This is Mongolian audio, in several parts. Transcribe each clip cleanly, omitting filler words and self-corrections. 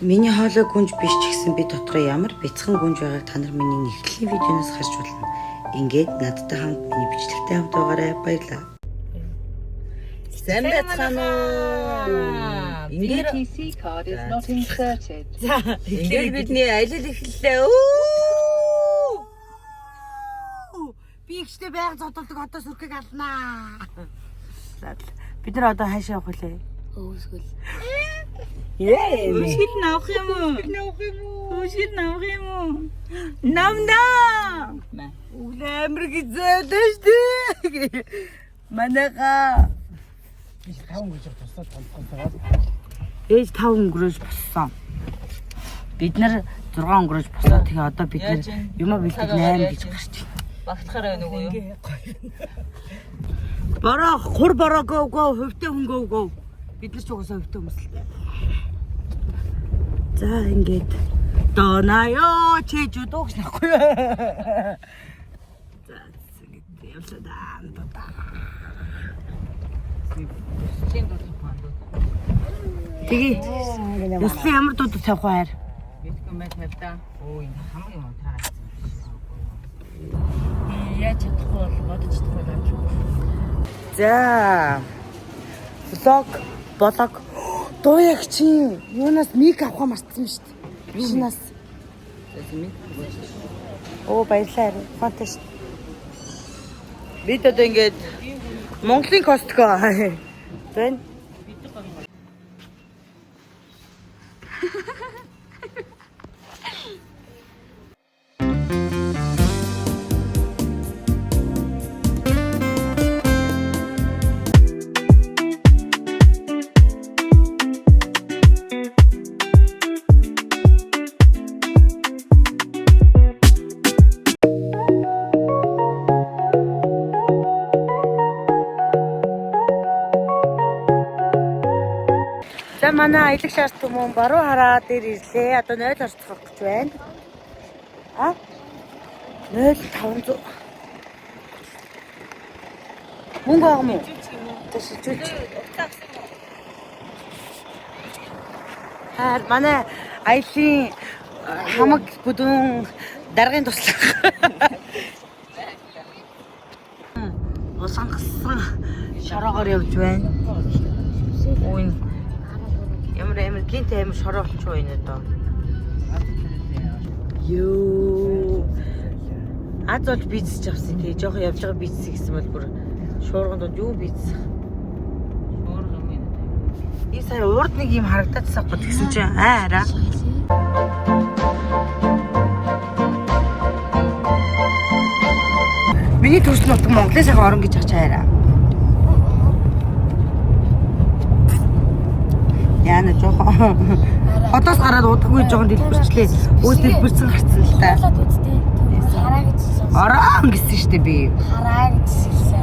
Миний хоолой гүнж биш ч гэсэн би дотроо ямар бяцхан гүнж байгааг та нар миний нэгтгэлийн видеоноос харж болно. Ингээд надтай хамт миний бичлэгтэй хамт байгаарай. Баярлалаа. Сайн байцгаана уу? ETC card is not inserted. Ингээд бидний аялал эхэллээ. Би ихтэй байг зодолдог одоо сүрхийг алнаа. Бид нар одоо хаашаа явах вэ? Өөсгөл. Үсгэл навах юм уу? Үсгэл навах юм уу? Намнаа. Улаамэр гизэлдэж дээ. Манайха 5 өнгөрч тусаад томцгоосоо. ээж 5 өнгөрөөж боссон. Бид нар 6 өнгөрөөж босоо. Тэгээ одоо бид нар юм бэлдэж 8 гэж гарч байна. Багтахаар байна уу юу? Бороо хур бороо гоо хөвтөө хөнгөө гоо. Бид нар ч угаасаа хөвтөө өмсөлтэй. За ингээд донаяо чэжүү дуугч нахгүй. За ингээд явлаа да. Тэгээ яслын ямар дууд тавих байр? Мэдгүй мэт тавьдаа. Өө энэ хамгийн юм таарсан. Яаж чадахгүй бол бодож чадахгүй юм. За. Блог дуу яг чи юунаас мик авах марцсан шүү дээ. Вижнаас. Оо баярлалаа. Фантастик. Бид одоо ингээд Монголын Костко. Тэн. За манай аялах шаард түмэн баруун хараа дээр ирлээ. Одоо 0 орцох гэж байна. 0.500. Мөнгө авах юм уу? Тэшүүлж. Манай аялын хамаг бүдүүн даргын туслах. Усангасан шороогоор явж байна. Ой. Ямар гинт амар шороо болчих уу энэ одоо. Ёо. Аз бол бицэж авсан тий. Жохо явж байгаа бицсэн гэсэн бол бүр шуурганд юу бицэх. Шуурга юм энэ. Энэ сая урд нэг юм харагдаадсан гот гэсэн чинь араа. Миний төрсөн нутаг Монголын сайхан орон гэж ачаараа. Яна жоохон хотоос гараад удахгүй жоохон дэлбэрчлээ. Өө дэлбэрсэн гарцсан л та. Хараа гэж. Ороо гэсэн штэ би. Хараа гэж хэлсэн.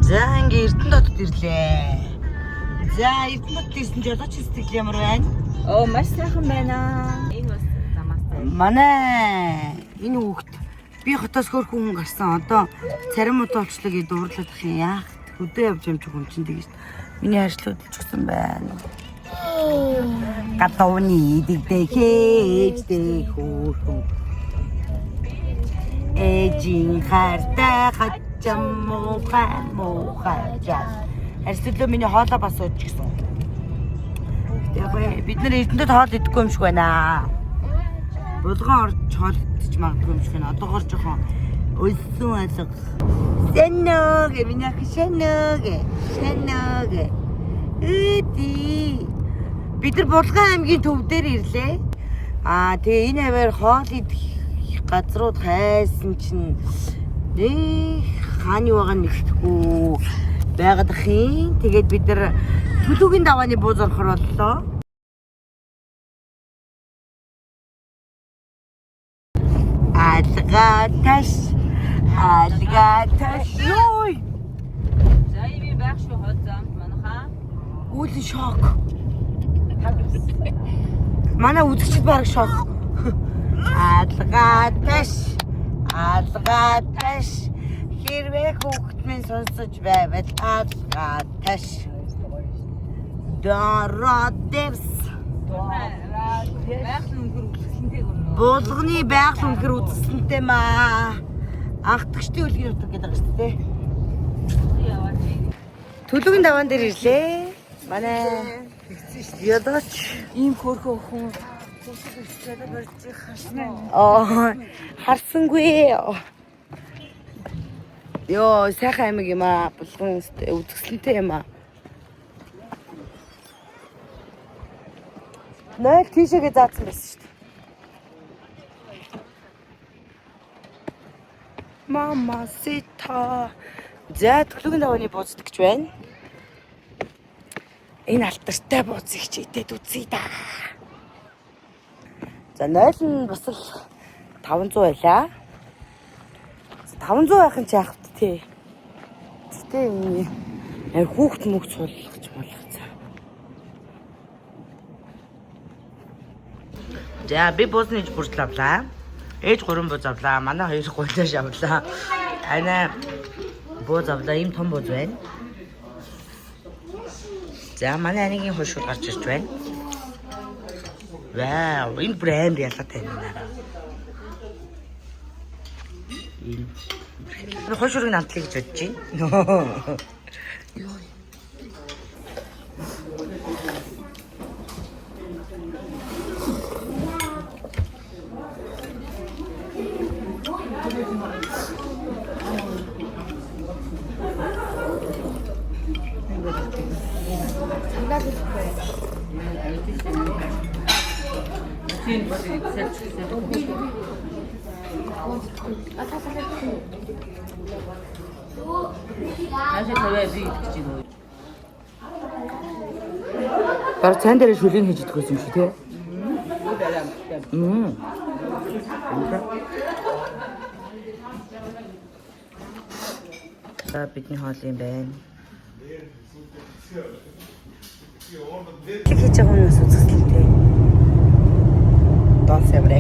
За ингээ Эрдэнэ дотод ирлээ. За Эрдэнэ дотод ирсэн жолооч сэтгэл ямар байна? Оо маш сайхан байна. Энэ бас замаастай. Манай энэ хүүхд би хотоос хөрх хүн гарсан. Одоо царим удaalчлыг дуурлах юм яах. Өдөө явж юмч хүн чинь тэгэж. Миний ажлууд ч гэсэн байна. Катауны дэгдэхэж хөөрхөн. Эжин хартай хачам муухай жаа. Арслоо миний хоолоо бас ууж гисэн. Тэгээ бид нар Эрдэнэд хоол идэхгүй юм шиг байна. Булган орж хоол идэж магадгүй юм шиг байна. Одоогоор жоохон өлсөн алга. Сэннэг миний ах сэннэг. Эди. Бид нар Булган аймгийн төв дээр ирлээ. Тэгээ энэ хавар хоол идэх газрууд хайсан чинь хааны байгаа нэгтгэхгүй байгаад ахын. Тэгээд бид нар төлөвгийн давааны бууз орохор боллоо. Алга таш. Юу? За ийм байх шүү хол замд манайхаа. Үүлэн шок. Манай үзэгчд баг шок. Алгаад таш. Хэрвээ хүүхэд минь сонсож байвал алгаад таш. Дородевс. Булганы байгаль үнэхэр үзэсгэлэнтэй маа. Анхдагчдын үлгийн утга гэдэг юм шүү дээ. Төлөвийн даваан дээр ирлээ. Манай ядаач ийм хөөрхөн хүн харсангүй. Йоо, сайхан аймаг юм аа. Булган үзэсгэлэнтэй юм аа. Нөл тийшээгээ заасан байсан шүү дээ. Мама сита. За төлөвийн давааны бууцдаг ч байна. Энэ алтартай бууцыг ч идээд үзье да. За 0 нь бас л 500 байлаа. 500 байх нь ч яах вэ тий. Гэтэ хүүхд мөгч суулгах болох цаа. За би бууцны бүрт авлаа. Ээж 3 бууз авлаа. Манай 2 гуйлаш авлаа. Ана бууз авлаа. Ийм том бууз байна. За манай анигийн хошууд гарч ирж байна. Вау, энэ брэнд ялгатай юм байна. Энэ хошуурыг намтлах гэж бодож байна. Бараг цаан дээр шүлэг хийж идэх байсан юм шиг тий. За бидний хоол юм байна. Хийж байгаа хүмүүс үзэсгэлэнтэй. Дон севрэ.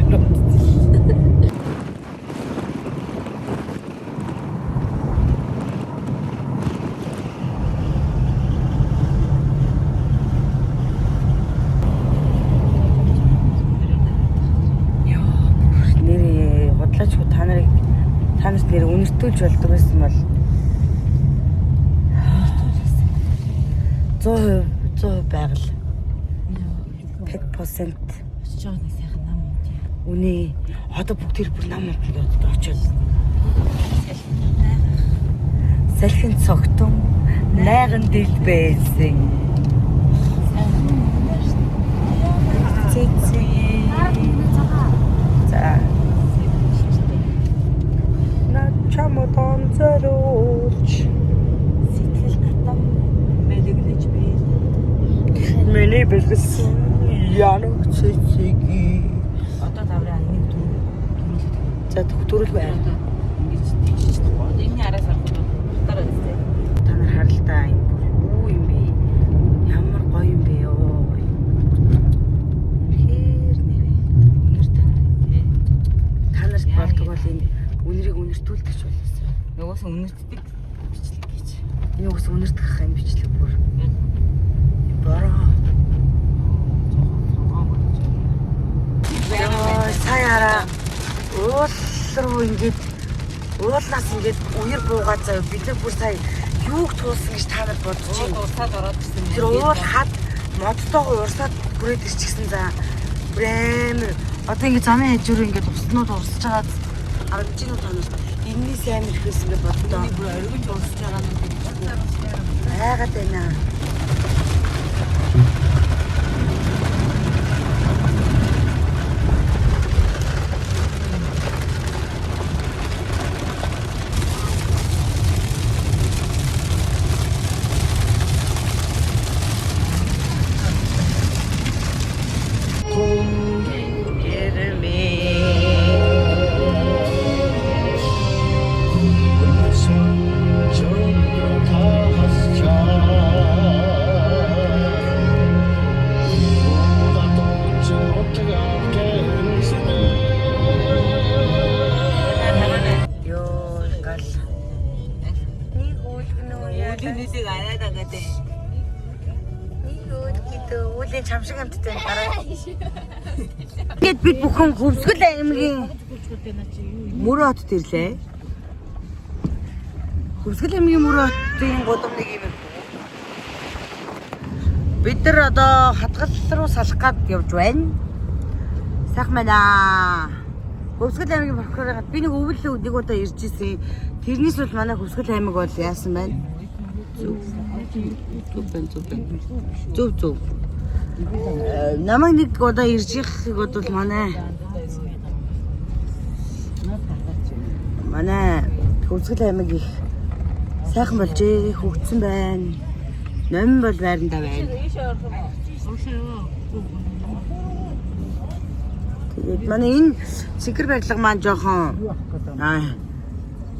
Та нарт нэр үнэртүүлж болдог байсан бол 100% байгаль 5% очиж байгаа нэг сайхан нам уу тий. Үнэ одоо бүгд тэр бүр нам гэдэг очоод салхин цогтон найган дил байсан. За чамодан зориулж сэтгэл татам мэлэглэж бий. Миний бэлгэсэн янаг цэцэги. Одоо тавраа нэг дөрөв. За дөрөв байна. Ингэж тийч энэ араас харахад дараа үстэй. Та нар харалтаа энэ юу юм бэ? Ямар гоё юм бэ ёо. Хэр нэрээ. Үнэр та тий. Та нарт болдог бол энэ үнэрийг үнэртүүлдэг ч болоосоо. Нөгөөс үнэртдэг бичлэг гэж. Энэ уус үнэрдэх юм бичлэг бүр. Бороо. Саяара уулруу ингэж уулнаас ингэж үер буугаад заяа бид нар бүр сая юуг туулсан гэж та нар бодож байна. Уусаад ороод ирсэн. Тэр уул хад модтойгоо урсаад бүрээд ирчихсэн за. Брэм. Одоо ингэ замын хажуур ингэ уснууд урсаж байгаа харагдаж байна та нарт. Энэний сайн ихэс ингэ боддоо. Бүр оргиж урсаж байгаа юм гэж байгаад байна. Өвсгөлийн чамшиг амттай дараа. Ингээд бид бүхэн Өвсгөл аймгийн Мөрөө хотод ирлээ. Өвсгөл аймгийн Мөрөө хотын гудамжны юм. Бид нар одоо хатгал руу салах гээд явж байна. Сайхан байна. Өвсгөл аймгийн прокурор би нэг өвөл нэг удаа ирж ирсэн. Тэрнээс бол манай Өвсгөл аймаг бол яасан байна? Зүг. Намайг нэг удаа ирж ихийг бол манай Өвсгөл аймаг их сайхан болжээ, хөгжсөн байна. Ном бол байранда байна. Тэгээд манай энэ сэгэр барилга маань жоохон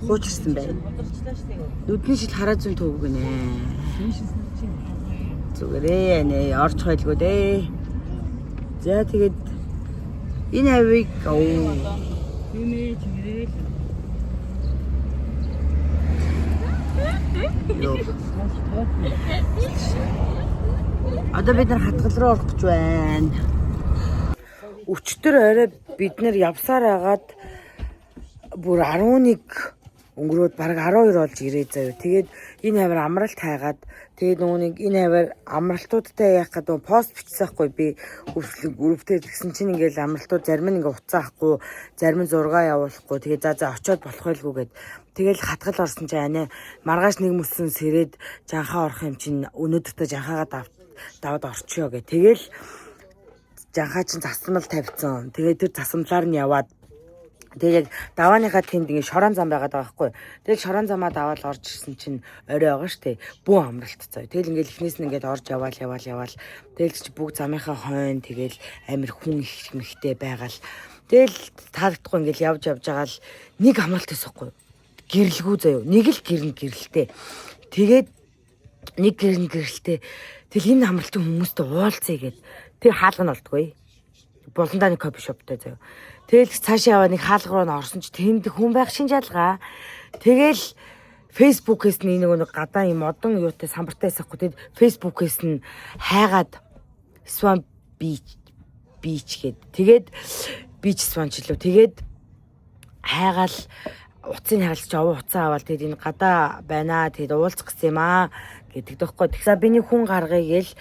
хуучирсан байна. Нүдний шил хараа зүүн төвөг гинэ. Зүгээрээ нэ орч хойлгоо дээ. За тэгээд энэ авиг одоо бид нар хатгал руу орох гэж байна. Өчтөр орой бид нар явсаар агаад бүр 11 өнгөрөөд бараг 12 болж ирээ заяа. Тэгээд энэ хавар амралт хайгаад тэгээд нүг энэ хавар амралтуудтай яах гэдэг пост бичсэхгүй би өвсгөл гэсэн чинь ингээл амралтууд зарим нь ингээ уцаахгүй, зарим нь зураг явуулахгүй. Тэгээд за очиод болох байлгүй гэд. Тэгэл хатгал орсон чинь анаа маргааш нэг мөсөн сэрээд жанхаа орох юм чинь өнөөдөртөө жанхаагаа даваад орчихё гэ. Тэгэл жанхаа чинь засмал тавьсан. Тэгээд тэр засмалаар нь яваад тэгээд давааныхаа тэнд ингээ шорон зам байгаад байгаа байхгүй. Тэгэл шорон замаа даваад орж ирсэн чинь орой байгаа штэ. Бүү амралт цаа. Тэгэл ингээл эхнээс нь ингээд орж яваал. Тэгэл чи бүгд замынхаа хойно тэгэл амир хүн их мэхтэй байгаал. Тэгэл таалагдахгүй ингээл явж байгаа л нэг амралт өсөхгүй. Гэрэлгүй заяа. Нэг л гэрэлтэй. Тэгээд нэг гэрэлтэй. Тэгэл энэ амралтын хүмүүстэй уулзъя гэд. Тэг хаалга нь болдгоо. Болондоо нэг кофе шоптой заяа. Тэгэл цаашаа яваа нэг хаалга руу н орсон ч тэнд хүн байх шин жалгаа. Тэгэл фэйсбүүкээс нэг гадаа юм модон юутай самбартай эсэхгүй. Тэгэд фэйсбүүкээс нь хайгаад Swan Beach гээд. Тэгээд Beach Swan ч лөө. Тэгээд хайгаал уцын харалч овоо уцаа аваад тэгээд энэ гадаа байна. Тэгээд уулзах гэсэн юм аа гэдэг дэхгүй. Тэгсаа би нэг хүн гаргая гээл.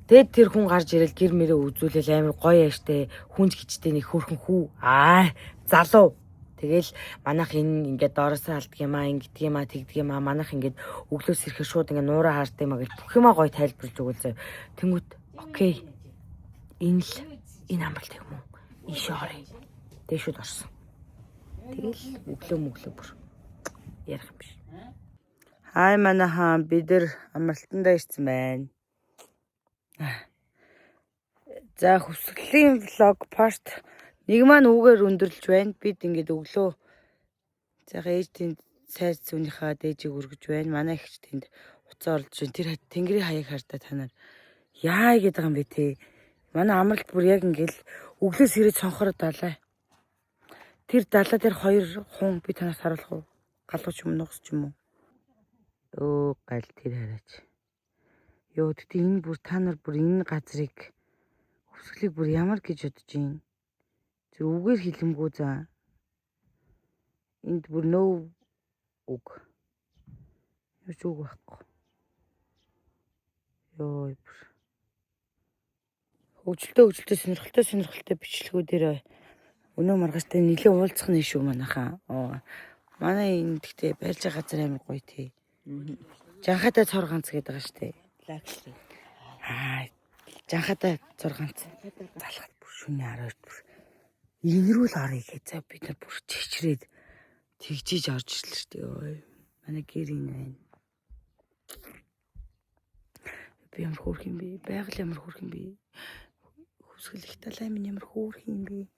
Тэгээд тэр хүн гарч ирэл гэр мөрөө үзүүлэл амар гоё яаштай хүнж гिचтэй нэг хөрхөн хүү залуу. Тэгэл манайх энэ ингээд доороосоо алддаг юм аа ингэдэг юм аа тэгдэг юм аа манайх ингээд өглөөс ирэхэд шууд ингээд нуураа хаардаг юм аа гэж бүх юмаа гоё тайлбарлаж өгүүлсэн. Тэнгүүт окей. Энэ амралт юм уу? Ийш орё. Тэг шууд орсон. Тэгэл өглөө бүр ярих юм биш. Хай манай хаан бид нар амралтандаа ирсэн байна. За Өвсгөлийн влог пост нэг маань үүгээр өндөрлж байна. Бид ингээд өглөө заагаа ээж тэнд сайз зүүнийхаа дээжийг өргөж байна. Манай ихч тэнд уцаа орлож байна. Тэр тэнгэрийн хаяг хартаа танаар яа гэдэг юм бэ те. Манай амралт бүр яг ингээд өглөөс ирээд сонхороо далаа. Тэр далаа дээр 2 хүн би танаас харуулах уу? Галууч юм нугас ч юм уу? Өө гал тэр хараач. Ёо тэгтээ энэ бүр та нар бүр энэ газрыг Өвсгөлийг бүр ямар гэж бодож байна? Зүр үгээр хэлэмгүй за. Энд бүр нөө үг. Юу ч үг байхгүй. Ёо бүр. Хөгжилтэй сонирхолтой бичлэгүүдээр өнөө маргааштай нэлээд уулзах нь шүү манайхаа. Манай энэ тэгтээ барьж байгаа газар амар гоё тий. Жанхатай цор ганц гэдэг байгаа штэ. Жанхатай 6 залхад бүр шүний 12 бүр инрүүл орё гэж бид нар бүр чичрээд тэгжиж орж ирлээ шүү дээ. Манай гэр энэ байна. Би ямар хөөрх юм бэ? Байгаль ямар хөөрх юм бэ? Өвсгөл их талай минь ямар хөөрх юм бэ?